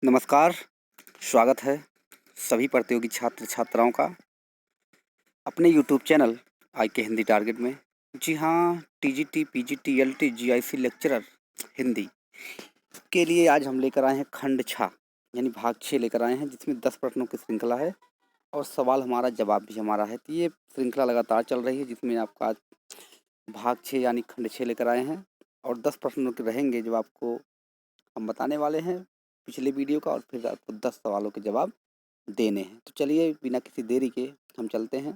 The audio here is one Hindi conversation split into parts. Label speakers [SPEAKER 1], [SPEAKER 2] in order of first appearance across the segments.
[SPEAKER 1] नमस्कार, स्वागत है सभी प्रतियोगी छात्र छात्राओं का अपने यूट्यूब चैनल आई के हिंदी टारगेट में। जी हाँ, TGT, PGT, LT, GIC lecturer Hindi के लिए आज हम लेकर आए हैं खंड 6 यानी भाग 6 लेकर आए हैं, जिसमें 10 प्रश्नों की श्रृंखला है और सवाल हमारा जवाब भी हमारा है। तो ये श्रृंखला लगातार चल रही है, जिसमें आपका आज भाग 6 यानी खंड 6 लेकर आए हैं और 10 प्रश्नों के रहेंगे जो आपको हम बताने वाले हैं पिछले वीडियो का, और फिर आपको 10 सवालों के जवाब देने हैं। तो चलिए बिना किसी देरी के हम चलते हैं।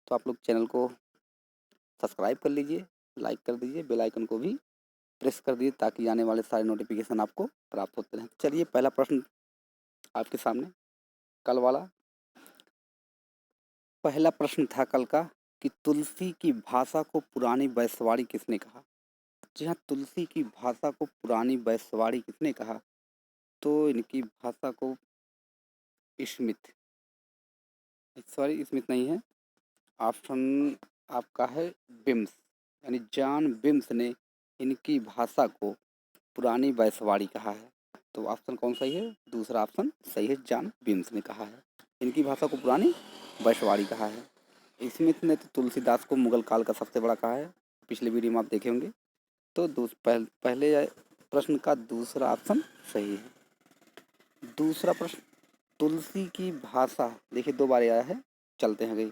[SPEAKER 1] तो आप लोग चैनल को सब्सक्राइब कर लीजिए, लाइक कर दीजिए, बेल आइकन को भी प्रेस कर दीजिए ताकि आने वाले सारे नोटिफिकेशन आपको प्राप्त होते रहें। चलिए पहला प्रश्न आपके सामने कल वाला पहला प्रश्न था कल का कि तुलसी की भाषा को पुरानी बैसवाड़ी किसने कहा। जी हाँ, तुलसी की भाषा को पुरानी बैसवाड़ी किसने कहा? तो इनकी भाषा को स्मिथ, सॉरी स्मिथ नहीं है, ऑप्शन आपका है बिम्स, यानी जॉन बिम्स ने इनकी भाषा को पुरानी बैसवाड़ी कहा है। तो ऑप्शन कौन सही है? दूसरा ऑप्शन सही है, जॉन बिम्स ने कहा है इनकी भाषा को पुरानी बैसवाड़ी कहा है। स्मिथ ने तो तुलसीदास को मुगल काल का सबसे बड़ा कहा है, पिछले वीडियो में आप देखे होंगे। तो पहले प्रश्न का दूसरा ऑप्शन सही है। दूसरा प्रश्न, तुलसी की भाषा देखिए 2 बार आया है, चलते हैं गई।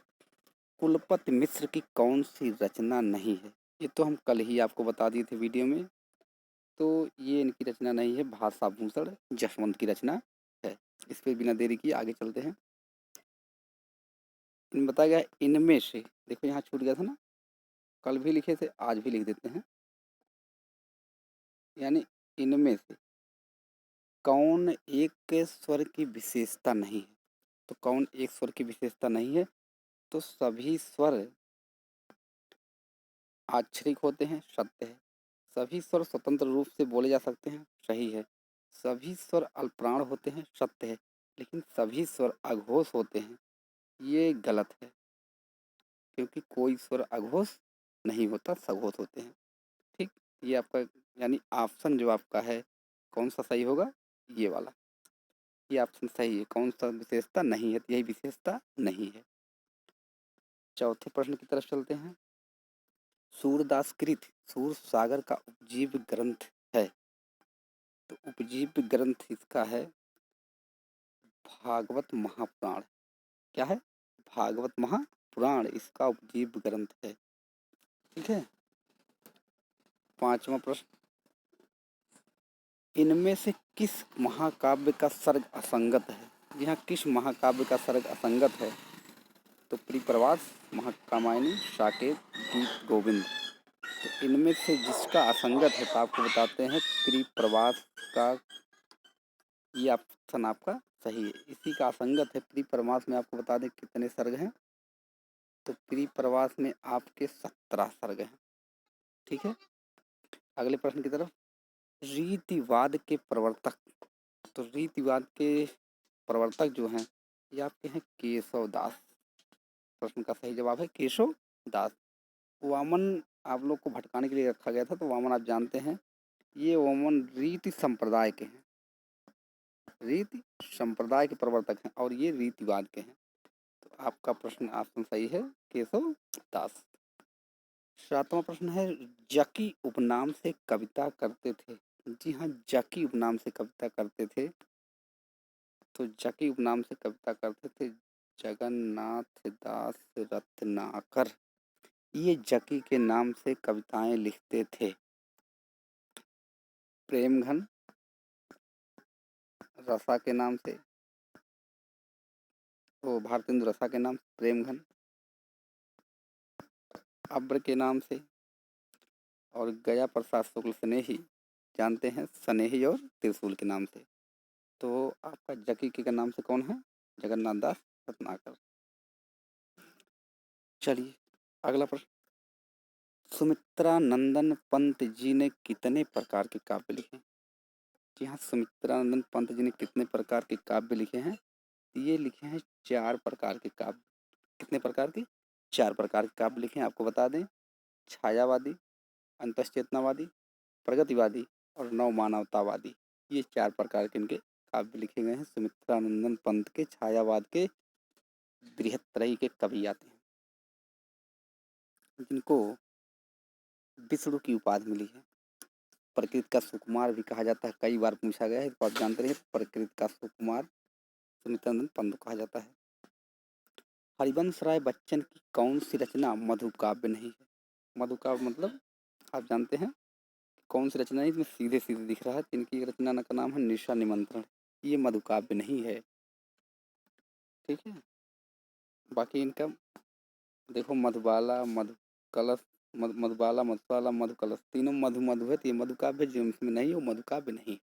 [SPEAKER 1] कुलपति मिश्र की कौन सी रचना नहीं है? ये तो हम कल ही आपको बता दिए थे वीडियो में। तो ये इनकी रचना नहीं है, भाषा भूषण जसवंत की रचना है। इस पे बिना देरी किए आगे चलते हैं। इन बताया गया इनमें से, देखो यहाँ छूट गया था ना, कल भी लिखे थे आज भी लिख देते हैं, यानी इनमें से कौन एक स्वर की विशेषता नहीं है? तो कौन एक स्वर की विशेषता नहीं है? तो सभी स्वर आक्षरिक होते हैं, सत्य है। सभी स्वर स्वतंत्र रूप से बोले जा सकते हैं, सही है। सभी स्वर अल्पप्राण होते हैं, सत्य है। लेकिन सभी स्वर अघोष होते हैं, ये गलत है, क्योंकि कोई स्वर अघोष नहीं होता, सघोष होते हैं। ठीक, ये आपका यानी ऑप्शन जो आपका है कौन सा सही होगा? ये वाला, ये ऑप्शन सही है। कौन सा विशेषता नहीं है? तो यही विशेषता नहीं है। चौथे प्रश्न की तरफ चलते हैं। सूरदास कृत सूर सागर का उपजीव ग्रंथ है। तो उपजीव ग्रंथ इसका है भागवत महापुराण। क्या है? भागवत महापुराण इसका उपजीव ग्रंथ है। ठीक है। पांचवा प्रश्न, इनमें से किस महाकाव्य का सर्ग असंगत है? जी हाँ, किस महाकाव्य का सर्ग असंगत है? तो परिप्रवास, महाकामायनी, साकेत, गीत गोविंद। तो इनमें से जिसका असंगत है तो आपको बताते हैं परिप्रवास का, ये ऑप्शन आपका सही है। इसी का असंगत है। परिप्रवास में आपको बता दें कितने सर्ग हैं? तो परिप्रवास में आपके 17 सर्ग हैं। ठीक है। अगले प्रश्न की तरफ, रीतिवाद के प्रवर्तक। तो रीतिवाद के प्रवर्तक जो हैं ये आपके हैं केशव दास। प्रश्न का सही जवाब है केशव दास। वामन आप लोग को भटकाने के लिए रखा गया था, तो वामन आप जानते हैं, ये वामन रीति संप्रदाय के हैं, रीति संप्रदाय के प्रवर्तक हैं, और ये रीतिवाद के हैं। तो आपका प्रश्न ऑप्शन सही है, केशव दास। सातवां प्रश्न है, जकी उपनाम से कविता करते थे। जी हाँ, जकी उपनाम से कविता करते थे। तो जकी उपनाम से कविता करते थे जगन्नाथ दास रत्नाकर। ये जकी के नाम से कविताएं लिखते थे। प्रेमघन रसा के नाम से, वो भारतेंदु रसा के नाम प्रेमघन, अब्र के नाम से, और गया प्रसाद शुक्ल स्नेही जानते हैं स्नेही और त्रिशूल के नाम से। तो आपका जकी के नाम से कौन है? जगन्नाथ दास रत्नाकर। चलिए अगला प्रश्न, सुमित्रा नंदन पंत जी ने कितने प्रकार के काव्य लिखे? जी हाँ, सुमित्रा नंदन पंत जी ने कितने प्रकार के काव्य लिखे हैं? ये लिखे हैं 4 प्रकार के काव्य। कितने प्रकार के? 4 प्रकार के काव्य लिखे हैं। आपको बता दें, छायावादी, अंतश्चेतनावादी, प्रगतिवादी और नव मानवतावादी। ये 4 प्रकार के इनके काव्य लिखे गए हैं। सुमित्रानंदन पंत के छायावाद के बृहत्त्रयी के कवि आते हैं, जिनको विष्णु की उपाधि मिली है। प्रकृति का सुकुमार भी कहा जाता है, कई बार पूछा गया है, तो आप जानते रहिए प्रकृति का सुकुमार सुमित्रानंद पंत कहा जाता है। हरिवंश राय बच्चन की कौन सी रचना मधुकाव्य नहीं है? मधुकाव्य मतलब आप जानते हैं कौन सी रचना है, इसमें सीधे सीधे दिख रहा है। इनकी रचना का नाम है निशा निमंत्रण। ये मधुकाव्य नहीं है, ठीक है। बाकी इनका देखो मधुबाला, मधुकलश, मधुबाला, मधुशाला, मधुकलश, तीनों मधु मधु है, तो ये मधुकाव्य जो इसमें नहीं है वो मधुकाव्य नहीं।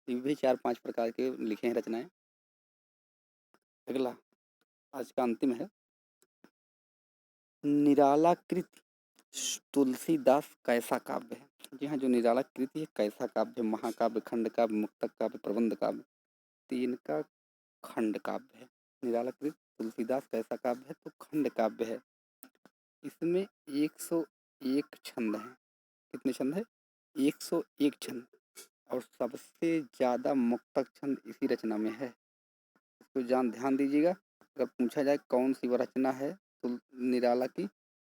[SPEAKER 1] ये भी 4-5 प्रकार के लिखे हैं रचनाएं। अगला आज का अंतिम है, निराला कृति तुलसीदास कैसा काव्य है? जी हाँ, जो निराला कृति है कैसा काव्य है? महाकाव्य, खंड काव्य, मुक्तक काव्य, प्रबंध काव्य, तीन का खंड काव्य है। निराला कृति तुलसीदास कैसा काव्य है? तो खंड काव्य है। इसमें 101 छंद हैं। कितने छंद है? 101 छंद, और सबसे ज्यादा मुक्तक छंद इसी रचना में है। इसको ध्यान दीजिएगा। अगर पूछा जाए कौन सी वह रचना है तो निराला की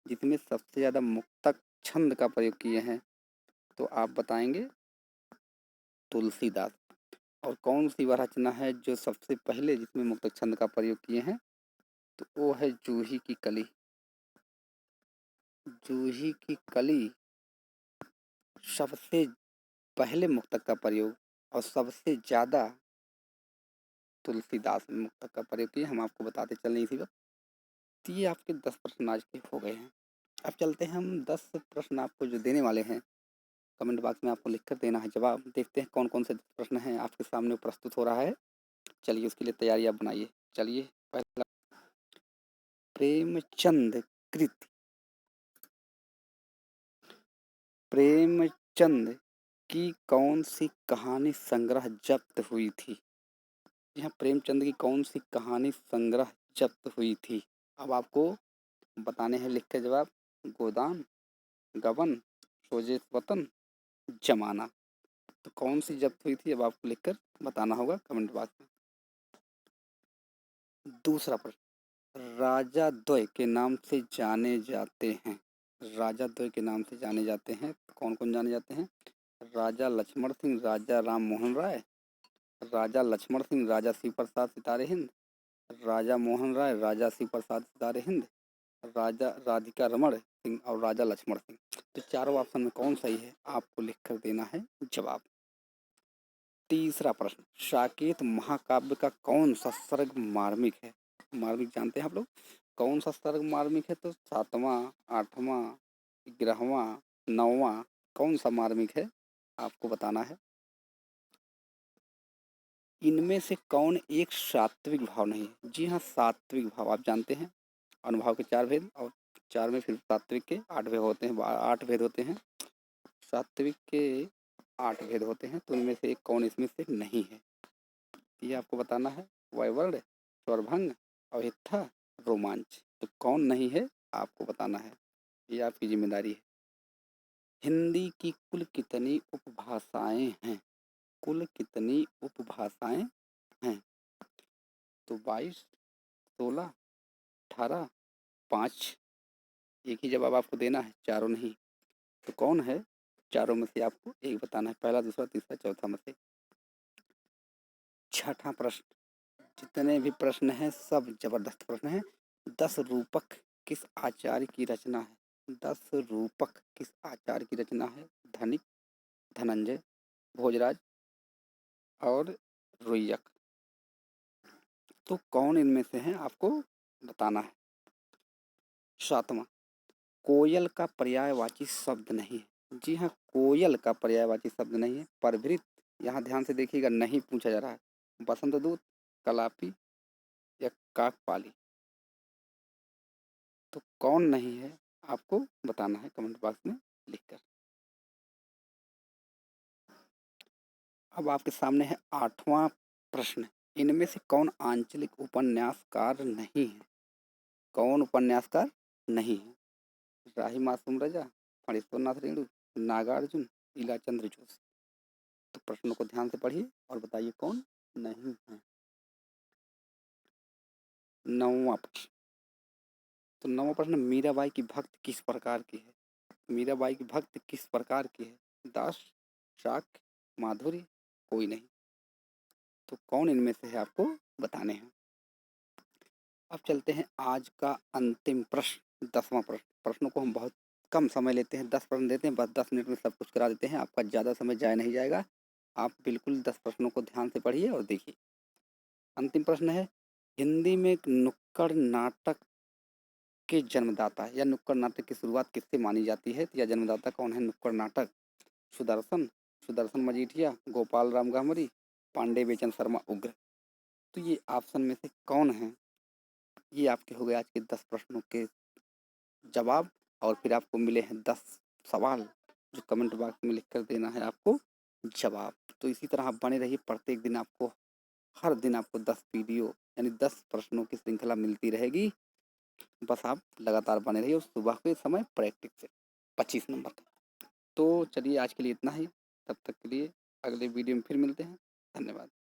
[SPEAKER 1] जिसमें सबसे ज्यादा मुक्तक छंद का प्रयोग किए हैं, तो आप बताएंगे तुलसीदास। और कौन सी वह रचना है जो सबसे पहले जिसमें मुक्तक छंद का प्रयोग किए हैं, तो वो है जूही की कली। जूही की कली सबसे पहले मुक्तक का प्रयोग, और सबसे ज्यादा तुलसीदास ने मुक्तक का प्रयोग किया। हम आपको बताते चलें इसी वक्त। तो ये आपके 10 प्रश्न आज के हो गए हैं। अब चलते हैं हम 10 प्रश्न आपको जो देने वाले हैं, कमेंट बॉक्स में आपको लिखकर देना है जवाब। देखते हैं कौन कौन से प्रश्न हैं आपके सामने प्रस्तुत हो रहा है। चलिए उसके लिए तैयारी आप बनाइए। चलिए पहला, प्रेमचंद कृति, प्रेमचंद की कौन सी कहानी संग्रह जब्त हुई थी? यहाँ प्रेमचंद की कौन सी कहानी संग्रह जब्त हुई थी? अब आपको बताने हैं लिख के जवाब। गोदान, गबन, सोजे वतन, जमाना। तो कौन सी जब्त हुई थी अब आपको लिखकर बताना होगा कमेंट बॉक्स में। दूसरा प्रश्न, राजा द्वय के नाम से जाने जाते हैं। राजा द्वय के नाम से जाने जाते हैं, कौन कौन जाने जाते हैं? राजा लक्ष्मण सिंह, राजा राम मोहन राय, राजा लक्ष्मण सिंह, राजा शिव प्रसाद सितारे हिंद, राजा मोहन राय, राजा शिव प्रसाद सितारे हिंद, राजा राधिका रमण सिंह और राजा लक्ष्मण सिंह। तो चारों ऑप्शन में कौन सही है आपको लिखकर देना है जवाब। तीसरा प्रश्न, साकेत महाकाव्य का कौन सा सर्ग मार्मिक है? मार्मिक जानते हैं आप लोग? कौन सा सर्ग मार्मिक है? तो 7वां, 8वां, 11वां, 9वां, कौन सा मार्मिक है आपको बताना है। इनमें से कौन एक सात्विक भाव नहीं है? जी हाँ, सात्विक भाव आप जानते हैं अनुभाव के 4 भेद, और 4 में फिर सात्विक के 8 भेद होते हैं, 8 भेद होते हैं। सात्विक के 8 भेद होते हैं, तो इनमें से एक कौन इसमें से नहीं है, ये आपको बताना है। वैवर्ण, स्वरभंग, अवहिथा, रोमांच। तो कौन नहीं है आपको बताना है, ये आपकी जिम्मेदारी है। हिंदी की कुल कितनी उपभाषाएं हैं? कुल कितनी उपभाषाएं हैं? तो 22, 16, 18, 5। एक ही जवाब आपको देना है, चारों नहीं। तो कौन है चारों में से आपको एक बताना है, पहला, दूसरा, तीसरा, चौथा में से। छठा प्रश्न, जितने भी प्रश्न हैं सब जबरदस्त प्रश्न हैं। 10 रूपक किस आचार्य की रचना है? 10 रूपक किस आचार्य की रचना है? धनिक, धनंजय, भोजराज और रुय्यक। तो कौन इनमें से है आपको बताना है। सातवां, कोयल का पर्यायवाची शब्द नहीं है। जी हाँ, कोयल का पर्यायवाची शब्द नहीं है। परभृत, यहाँ ध्यान से देखिएगा, नहीं पूछा जा रहा है। बसंत दूत, कलापी या काकपाली। तो कौन नहीं है आपको बताना है कमेंट बॉक्स में लिखकर। अब आपके सामने है 8वां प्रश्न, इनमें से कौन आंचलिक उपन्यासकार नहीं है? कौन उपन्यासकार नहीं है? राही मासूम रजा, फणीश्वरनाथ रेणु, नागार्जुन, इलाचंद्र जोशी। तो प्रश्नों को ध्यान से पढ़िए और बताइए कौन नहीं है। 9वां प्रश्न। तो 9वां प्रश्न, मीराबाई की भक्ति किस प्रकार की है? मीराबाई की भक्ति किस प्रकार की है? दास, शाक्य, माधुर्य, कोई नहीं। तो कौन इनमें से है आपको बताने हैं। अब चलते हैं आज का अंतिम प्रश्न, 10वां प्रश्न। प्रश्नों को हम बहुत कम समय लेते हैं, 10 प्रश्न देते हैं, बस 10 मिनट में सब कुछ करा देते हैं। आपका ज़्यादा समय जाया नहीं जाएगा। आप बिल्कुल 10 प्रश्नों को ध्यान से पढ़िए और देखिए। अंतिम प्रश्न है, हिंदी में एक नुक्कड़ नाटक के जन्मदाता या नुक्कड़ नाटक की शुरुआत किससे मानी जाती है? या जन्मदाता कौन है नुक्कड़ नाटक? सुदर्शन, सुदर्शन मजीठिया, गोपाल राम गामरी, पांडे बेचन शर्मा उग्र। तो ये ऑप्शन में से कौन है? ये आपके हो गए आज के 10 प्रश्नों के जवाब। और फिर आपको मिले हैं 10 सवाल, जो कमेंट बॉक्स में लिख कर देना है आपको जवाब। तो इसी तरह आप बने रहिए, प्रत्येक दिन आपको, हर दिन आपको 10 वीडियो यानी 10 प्रश्नों की श्रृंखला मिलती रहेगी। बस आप लगातार बने रहिए और सुबह के समय प्रैक्टिस से 25 नंबर का। तो चलिए आज के लिए इतना ही। तब तक के लिए अगले वीडियो में फिर मिलते हैं। धन्यवाद।